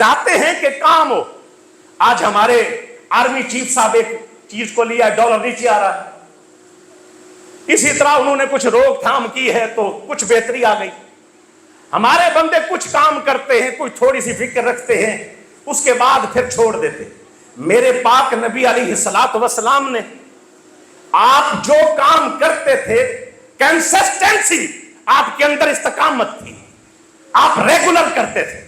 चाहते हैं कि काम हो। आज हमारे आर्मी चीफ साहब एक चीज को लिया, डॉलर नीचे आ रहा है। इसी तरह उन्होंने कुछ रोकथाम की है तो कुछ बेहतरी आ गई। हमारे बंदे कुछ काम करते हैं, कुछ थोड़ी सी फिक्र रखते हैं, उसके बाद फिर छोड़ देते। मेरे पाक नबी अलैहिस्सलातु वस्सलाम ने आप जो काम करते थे, कंसिस्टेंसी आपके अंदर इस्तकामत थी, आप रेगुलर करते थे,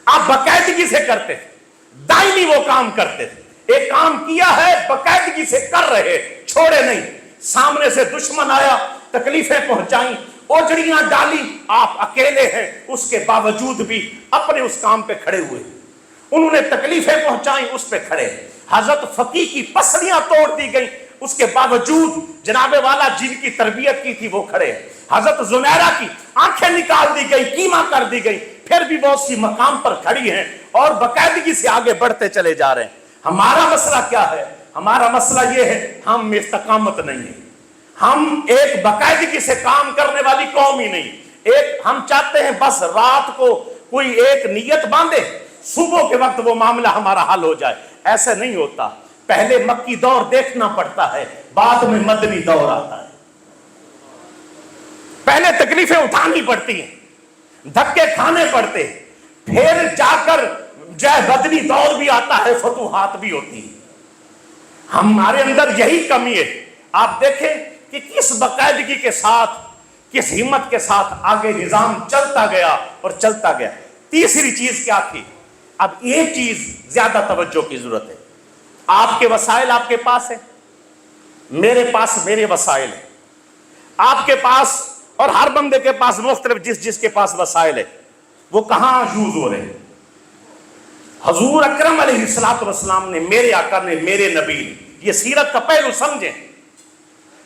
आप बाकायदगी से करते थे, दायमी वो काम करते थे। एक काम किया है, बाकायदगी से कर रहे, छोड़े नहीं। सामने से दुश्मन आया, तकलीफें पहुंचाई, ओजड़ियां डाली, आप अकेले हैं, उसके बावजूद भी अपने उस काम पे खड़े हुए। उन्होंने तकलीफें पहुंचाई, उस पे खड़े। हजरत फकीह की पसलियां तोड़ दी गई, उसके बावजूद जनाबे वाला जिनकी तरबियत की थी वो खड़े। हजरत जुमैरा की आंखें निकाल दी गई, कीमा कर दी गई, फिर भी वो उसी मकाम पर खड़ी हैं और बाकायदगी से आगे बढ़ते चले जा रहे हैं। हमारा मसला क्या है? हमारा मसला ये है, हम में इस्तकामत नहीं है। हम एक बाकायदगी से काम करने वाली कौम ही नहीं। एक हम चाहते हैं बस रात को कोई एक नियत बांधे, सुबह के वक्त वो मामला हमारा हल हो जाए। ऐसे नहीं होता। पहले मक्की दौर देखना पड़ता है, बाद में मदनी दौर आता है। पहले तकलीफें उठानी पड़ती हैं, धक्के खाने पड़ते, फिर जाकर जय मदनी दौर भी आता है, फतूहात भी होती है। हमारे अंदर यही कमी है। आप देखें कि किस बाकायदगी के साथ, किस हिम्मत के साथ आगे निजाम चलता गया और चलता गया। तीसरी चीज क्या थी? अब एक चीज ज्यादा तवज्जो की जरूरत है। आपके वसाइल आपके पास है, मेरे पास मेरे वसाइल है, आपके पास और हर बंदे के पास मुख्तलिफ जिसके पास वसाइल है, वो कहां यूज हो रहे हैं। हजूर अकरम अलैहिस्सलातु वस्सलाम ने, मेरे आका ने, मेरे नबी ने, ये सीरत का पहलू समझे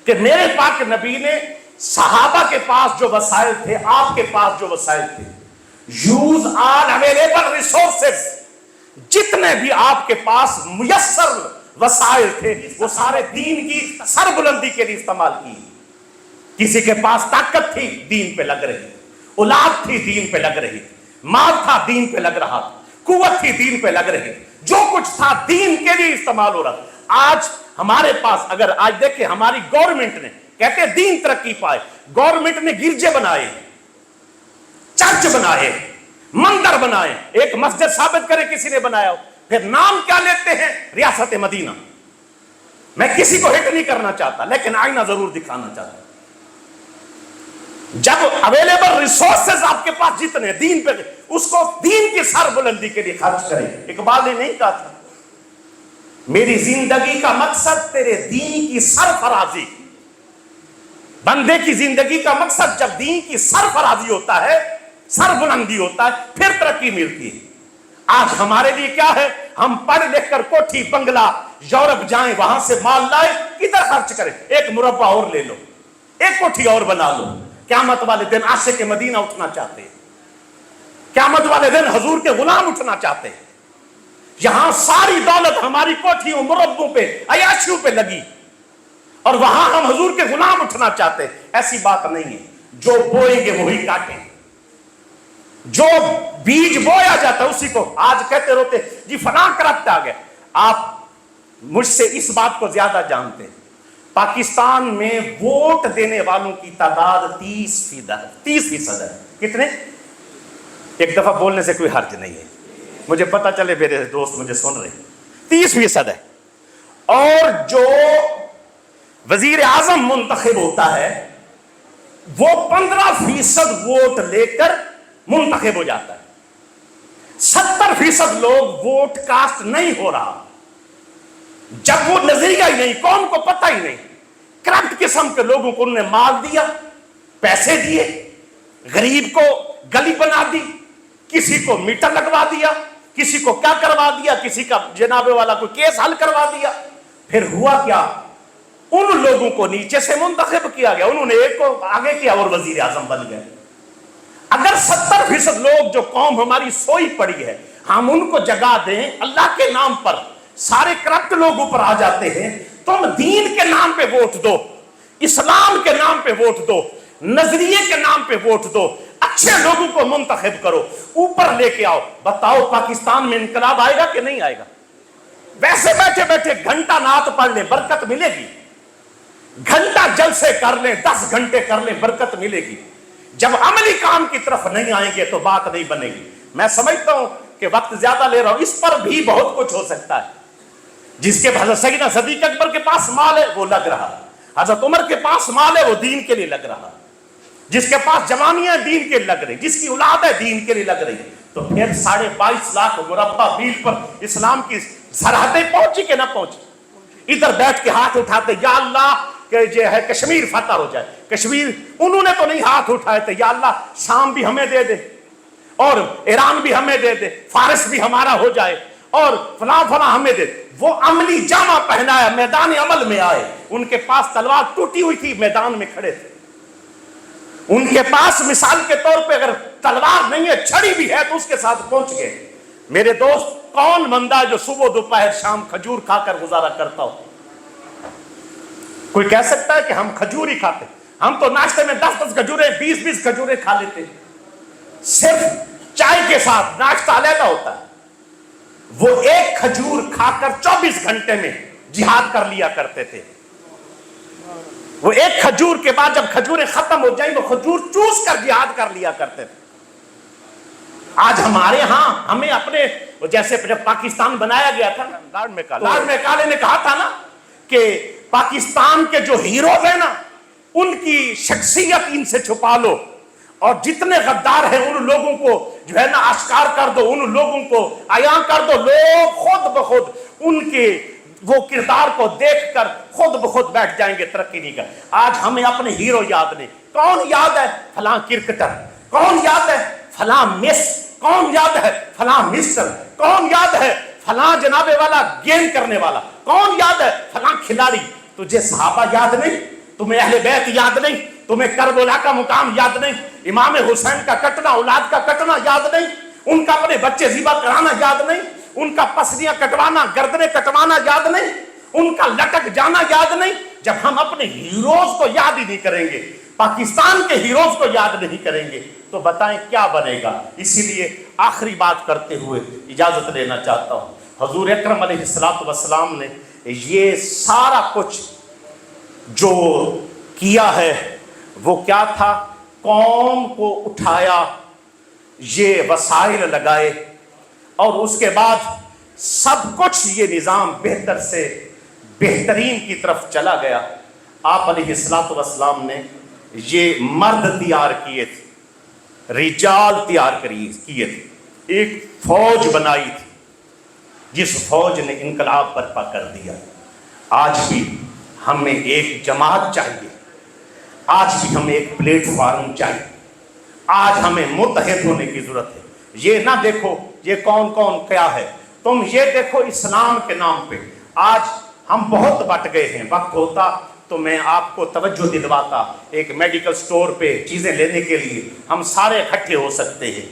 कि मेरे पाक नबी ने सहाबा के पास जो वसाइल थे, आपके पास जो वसाइल थे, यूज ऑल अवेलेबल रिसोर्सेस, जितने भी आपके पास मुयस्सर वसाइल थे, वो सारे दीन की सरबुलंदी के लिए इस्तेमाल किए। किसी के पास ताकत थी, दीन पे लग रही, औलाद थी, दीन पे लग रही, माल था, दीन पे लग रहा, कुव्वत थी, दीन पे लग रही, जो कुछ था दीन के लिए इस्तेमाल हो रहा। आज हमारे पास, अगर आज देखें, हमारी गवर्नमेंट ने, कहते हैं दीन तरक्की पाए, गवर्नमेंट ने गिरजे बनाए, चर्च बनाए, मंदिर बनाए। एक मस्जिद साबित करे किसी ने बनाया हो, फिर नाम क्या लेते हैं? रियासत मदीना। मैं किसी को हिट नहीं करना चाहता, लेकिन आईना जरूर दिखाना चाहता। जब अवेलेबल रिसोर्सेज आपके पास जितने दीन पे, उसको दीन की सरबुलंदी के लिए खर्च करें। इकबाल ने नहीं कहा था, मेरी जिंदगी का मकसद तेरे दीन की सरफराजी। बंदे की जिंदगी का मकसद जब दीन की सरफराजी होता है, सरबुलंदी होता है, फिर तरक्की मिलती है। आज हमारे लिए क्या है? हम पढ़ लिख कर कोठी बंगला, यूरोप जाएं, वहां से माल लाए, किधर खर्च करें? एक मुरब्बा और ले लो, एक कोठी और बना लो। क़यामत वाले दिन आशिक़ मदीना उठना चाहते हैं, क़यामत वाले दिन हुजूर के गुलाम उठना चाहते हैं। यहां सारी दौलत हमारी कोठियों, मुरब्बों पे, अयाशियों पे लगी, और वहां हम हुजूर के गुलाम उठना चाहते हैं। ऐसी बात नहीं है। जो बोएंगे वही काटेंगे। जो बीज बोया जाता है उसी को। आज कहते रोते जी फलां करप्ट आ गए। आप मुझसे इस बात को ज्यादा जानते हैं, पाकिस्तान में वोट देने वालों की तादाद 30% है। कितने? एक दफा बोलने से कोई हर्ज नहीं है, मुझे पता चले मेरे दोस्त मुझे सुन रहे। 30% है। और जो वजीर आजम मुंतखब होता है, वो 15% वोट लेकर मुंतखब हो जाता है। 70% लोग वोट कास्ट नहीं हो रहा। जब वो नजरिया ही नहीं, कौम को पता ही नहीं, करप्ट किस्म के लोगों को उन्होंने माल दिया, पैसे दिए, गरीब को गली बना दी, किसी को मीटर लगवा दिया, किसी को क्या करवा दिया, किसी का जनाबे वाला कोई केस हल करवा दिया। फिर हुआ क्या? उन लोगों को नीचे से मुंतखब किया गया, उन्होंने एक को आगे किया और वजीर आजम बन गए। अगर 70% लोग, जो कौम हमारी सोई पड़ी है, हम उनको जगा दें अल्लाह के नाम पर, सारे करप्ट लोग ऊपर आ जाते हैं। तुम दीन के नाम पे वोट दो, इस्लाम के नाम पे वोट दो, नजरिए के नाम पे वोट दो, अच्छे लोगों को मुंतखब करो, ऊपर लेके आओ। बताओ पाकिस्तान में इनकलाब आएगा कि नहीं आएगा? वैसे बैठे बैठे घंटा नात पढ़ ले, बरकत मिलेगी। घंटा जलसे कर ले, 10 घंटे कर ले, बरकत मिलेगी। जब अमली काम की तरफ नहीं आएंगे तो बात नहीं बनेगी। मैं समझता हूं कि वक्त ज्यादा ले रहा हूं, इस पर भी बहुत कुछ हो सकता है। जिसके हज़रत सैयदना सिद्दीक़ अकबर के पास माल है वो लग रहा, हज़रत उमर के पास माल है वो दीन के लिए लग रहा, जिसके पास जवानियां दीन के लग रही, जिसकी औलाद है दीन के लिए लग रही, तो फिर 22.5 लाख मुरब्बा मील पर इस्लाम की सरहदें पहुंची कि ना पहुंची? इधर बैठ के हाथ उठाते, या अल्लाह कि जो है कश्मीर फतह हो जाए। कश्मीर उन्होंने तो नहीं हाथ उठाए थे, या अल्लाह शाम भी हमें दे दे और ईरान भी हमें दे दे, फारिस भी हमारा हो जाए और फला फला हमें दे। वो अमली जामा पहनाया, मैदान अमल में आए। उनके पास तलवार टूटी हुई थी, मैदान में खड़े थे। उनके पास मिसाल के तौर पे अगर तलवार नहीं है, छड़ी भी है तो उसके साथ पहुंच गए। मेरे दोस्त, कौन बंदा जो सुबह दोपहर शाम खजूर खाकर गुजारा करता हो? कोई कह सकता है कि हम खजूर ही खाते? हम तो नाश्ते में 10-10 खजूरें, 20-20 खजूरें खा लेते हैं। सिर्फ चाय के साथ नाश्ता अलग होता है। वो एक खजूर खाकर 24 घंटे में जिहाद कर लिया करते थे। वो एक खजूर के बाद जब खजूरें खत्म हो जाएं, वो खजूर चूस कर जिहाद कर लिया करते थे। आज हमारे यहां हमें अपने, जैसे जब पाकिस्तान बनाया गया था, लॉर्ड मैकाले ने कहा था ना कि पाकिस्तान के जो हीरोज है ना, उनकी शख्सियत इनसे छुपा लो और जितने गद्दार हैं उन लोगों को जो है ना आश्कार कर दो, उन लोगों को आया कर दो। लोग खुद ब खुद उनके वो किरदार को देखकर खुद ब खुद बैठ जाएंगे, तरक्की नहीं कर। आज हमें अपने हीरो याद नहीं। कौन याद है? फलां क्रिकेटर। कौन याद है? फलां मिस। कौन याद है? फलां मिस्टर। कौन याद है? फलां जनाबे वाला गेम करने वाला। कौन याद है? फलां खिलाड़ी। तुझे सहाबा याद नहीं? तुम्हें अहले बैत याद नहीं? तुम्हें करबला का मुकाम याद नहीं? इमाम हुसैन का कटना, औलाद का कटना याद नहीं? उनका अपने बच्चे ज़िबा कराना याद नहीं? उनका पसलियां कटवाना, गर्दनें कटवाना याद नहीं? उनका लटक जाना याद नहीं? जब हम अपने हीरोज को याद ही नहीं करेंगे, पाकिस्तान के हीरोज को याद नहीं करेंगे, तो बताएं क्या बनेगा। इसीलिए आखिरी बात करते हुए इजाजत लेना चाहता हूं। हुजूर अकरम अलैहिस्सलातु वस्सलाम ने ये सारा कुछ जो किया है वो क्या था? कौम को उठाया, ये वसाइल लगाए और उसके बाद सब कुछ ये निज़ाम बेहतर से बेहतरीन की तरफ चला गया। आप अलैहिस्सलातु वस्सलाम ने ये मर्द तैयार किए थे, रिजाल तैयार किए थे, एक फौज बनाई थी जिस फौज ने इनकलाब बर्पा कर दिया। आज भी हमें एक जमात चाहिए, आज भी हमें एक प्लेटफॉर्म चाहिए, आज हमें मुत्तहिद होने की जरूरत है। ये ना देखो ये कौन कौन क्या है, तुम ये देखो इस्लाम के नाम पे आज हम बहुत बट गए हैं। वक्त होता तो मैं आपको तवज्जो दिलवाता, एक मेडिकल स्टोर पे चीज़ें लेने के लिए हम सारे इकट्ठे हो सकते हैं।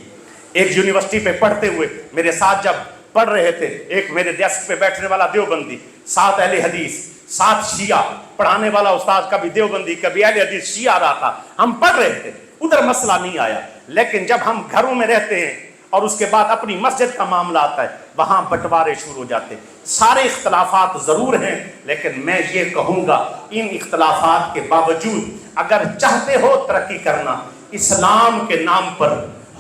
एक यूनिवर्सिटी पे पढ़ते हुए मेरे साथ जब पढ़ रहे थे, एक मेरे डेस्क पे बैठने वाला देवबंदी, 7 अहले हदीस, 7 शिया, पढ़ाने वाला उस्ताद कभी देवबंदी कभी अहले हदीस शिया रहा था। हम पढ़ रहे थे, उधर मसला नहीं आया। लेकिन जब हम घरों में रहते हैं और उसके बाद अपनी मस्जिद का मामला आता है, वहां बंटवारे शुरू हो जाते। सारे इख्तलाफात ज़रूर हैं, लेकिन मैं ये कहूँगा इन इख्तलाफात के बावजूद अगर चाहते हो तरक्की करना, इस्लाम के नाम पर,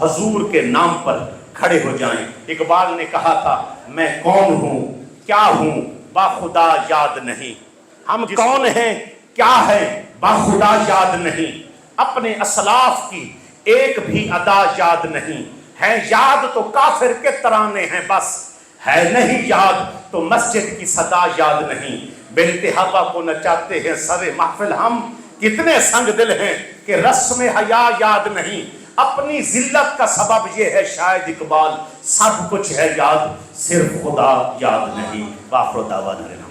हजूर के नाम पर खड़े हो जाएं। इकबाल ने कहा था, मैं कौन हूँ क्या हूँ बाखुदा याद नहीं। हम कौन हैं क्या है बाखुदा याद नहीं। अपने असलाफ की एक भी अदा याद नहीं है, याद तो काफिर के तराने हैं बस, है नहीं याद तो मस्जिद की सदा याद नहीं। बिनते हवा को नचाते हैं सरे महफिल हम, कितने संग दिल हैं कि रस्म हया याद नहीं। अपनी जिल्लत का सबब ये है शायद इकबाल, सब कुछ है याद सिर्फ खुदा याद नहीं। वाखिर दावाना।